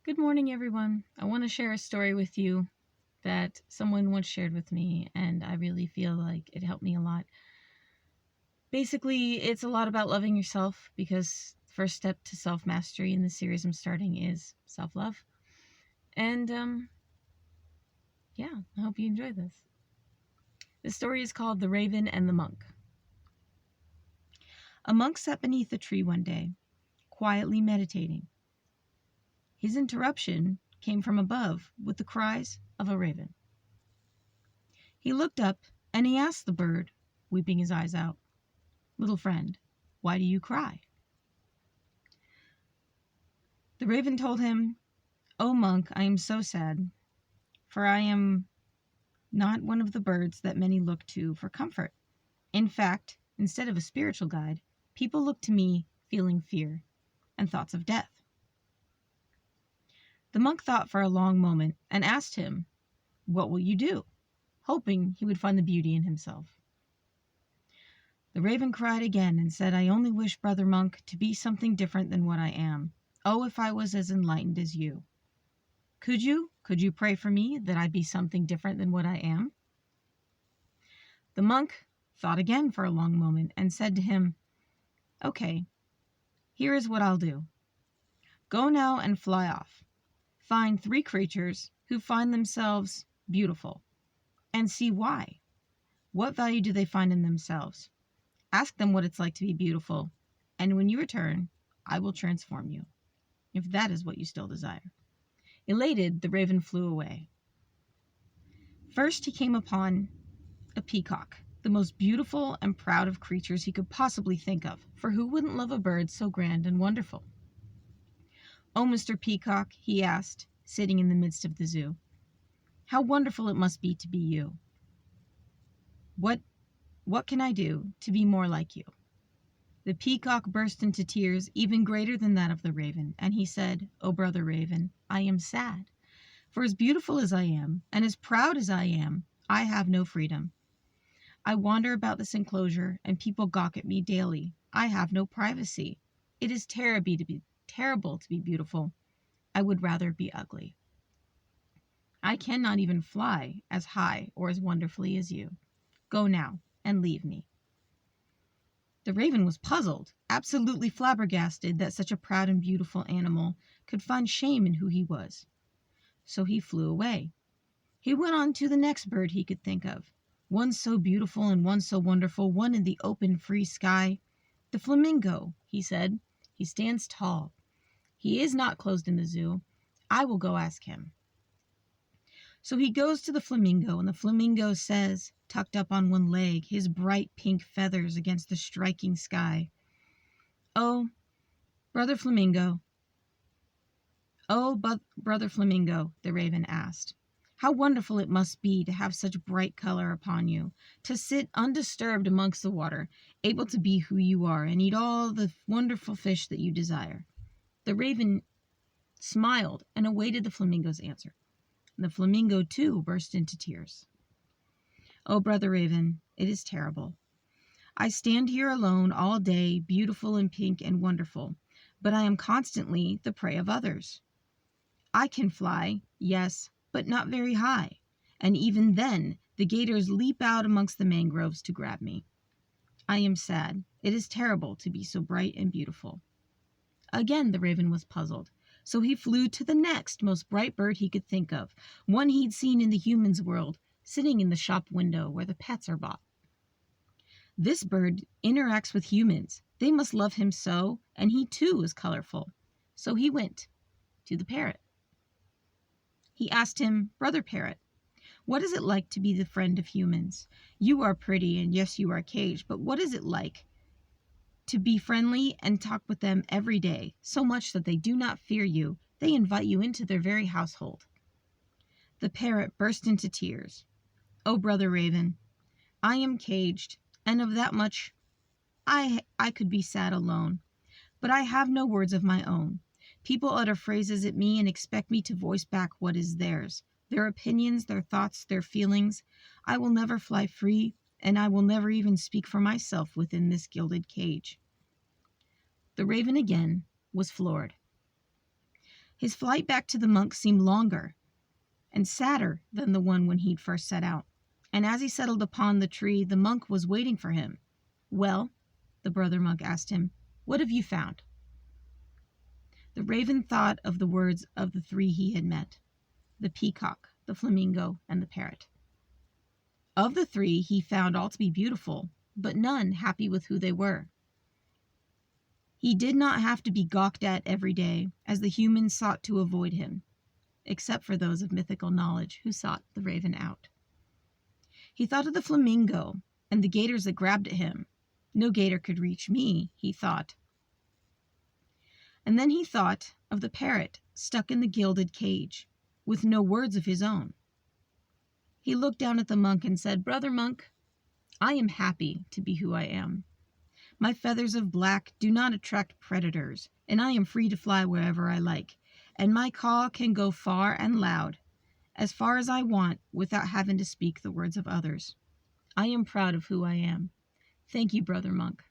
Good morning, everyone. I want to share a story with you that someone once shared with me, and I really feel like it helped me a lot. Basically, it's a lot about loving yourself because the first step to self mastery in the series I'm starting is self love. And yeah, I hope you enjoy this. The story is called The Raven and the Monk. A monk sat beneath a tree one day, quietly meditating. His interruption came from above with the cries of a raven. He looked up and he asked the bird, weeping his eyes out, "Little friend, why do you cry?" The raven told him, "O monk, I am so sad, for I am not one of the birds that many look to for comfort. In fact, instead of a spiritual guide, people look to me feeling fear and thoughts of death." The monk thought for a long moment and asked him, "What will you do?" hoping he would find the beauty in himself. The raven cried again and said, "I only wish, brother monk, to be something different than what I am. Oh, if I was as enlightened as you. Could you pray for me that I be something different than what I am?" The monk thought again for a long moment and said to him, "Okay, here is what I'll do. Go now and fly off. Find 3 creatures who find themselves beautiful and see why. What value do they find in themselves? Ask them what it's like to be beautiful, and when you return, I will transform you, if that is what you still desire." Elated, the raven flew away. First, he came upon a peacock, the most beautiful and proud of creatures he could possibly think of, for who wouldn't love a bird so grand and wonderful? "Oh, Mr. Peacock," he asked, sitting in the midst of the zoo, "how wonderful it must be to be you. What can I do to be more like you?" The peacock burst into tears even greater than that of the raven, and he said, "Oh, brother raven, I am sad. For as beautiful as I am, and as proud as I am, I have no freedom. I wander about this enclosure, and people gawk at me daily. I have no privacy. It is terrible to be beautiful. I would rather be ugly. I cannot even fly as high or as wonderfully as you. Go now and leave me." The raven was puzzled, absolutely flabbergasted that such a proud and beautiful animal could find shame in who he was. So he flew away. He went on to the next bird he could think of. One so beautiful and one so wonderful, one in the open, free sky. "The flamingo," he said. "He stands tall. He is not closed in the zoo. I will go ask him." So he goes to the flamingo, and the flamingo says, tucked up on one leg, his bright pink feathers against the striking sky, "Oh, brother flamingo, brother flamingo," the raven asked, "how wonderful it must be to have such bright color upon you, to sit undisturbed amongst the water, able to be who you are and eat all the wonderful fish that you desire." The raven smiled and awaited the flamingo's answer. And the flamingo, too, burst into tears. "Oh, brother raven, it is terrible. I stand here alone all day, beautiful and pink and wonderful, but I am constantly the prey of others. I can fly, yes, but not very high, and even then the gators leap out amongst the mangroves to grab me. I am sad. It is terrible to be so bright and beautiful." Again the raven was puzzled, so he flew to the next most bright bird he could think of, one he'd seen in the humans' world, sitting in the shop window where the pets are bought. "This bird interacts with humans. They must love him so, and he too is colorful." So he went to the parrot. He asked him, "Brother parrot, what is it like to be the friend of humans? You are pretty, and yes, you are caged, but what is it like to be friendly and talk with them every day, so much that they do not fear you, they invite you into their very household?" The parrot burst into tears. "Oh, brother raven, I am caged, and of that much I could be sad alone. But I have no words of my own. People utter phrases at me and expect me to voice back what is theirs, their opinions, their thoughts, their feelings. I will never fly free, and I will never even speak for myself within this gilded cage." The raven again was floored. His flight back to the monk seemed longer and sadder than the one when he'd first set out. And as he settled upon the tree, the monk was waiting for him. "Well," the brother monk asked him, "what have you found?" The raven thought of the words of the three he had met: the peacock, the flamingo, and the parrot. Of the three, he found all to be beautiful, but none happy with who they were. He did not have to be gawked at every day, as the humans sought to avoid him, except for those of mythical knowledge who sought the raven out. He thought of the flamingo and the gators that grabbed at him. "No gator could reach me," he thought. And then he thought of the parrot stuck in the gilded cage, with no words of his own. He looked down at the monk and said, "Brother monk, I am happy to be who I am. My feathers of black do not attract predators, and I am free to fly wherever I like, and my call can go far and loud, as far as I want, without having to speak the words of others. I am proud of who I am. Thank you, brother monk.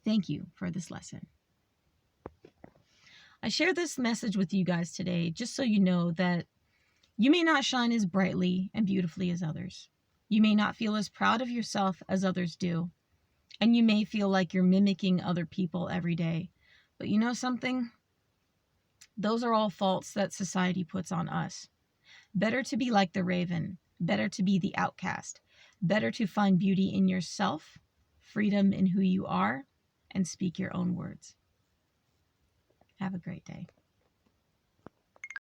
Thank you for this lesson." I share this message with you guys today just so you know that you may not shine as brightly and beautifully as others. You may not feel as proud of yourself as others do. And you may feel like you're mimicking other people every day. But you know something? Those are all faults that society puts on us. Better to be like the raven. Better to be the outcast. Better to find beauty in yourself, freedom in who you are, and speak your own words. Have a great day.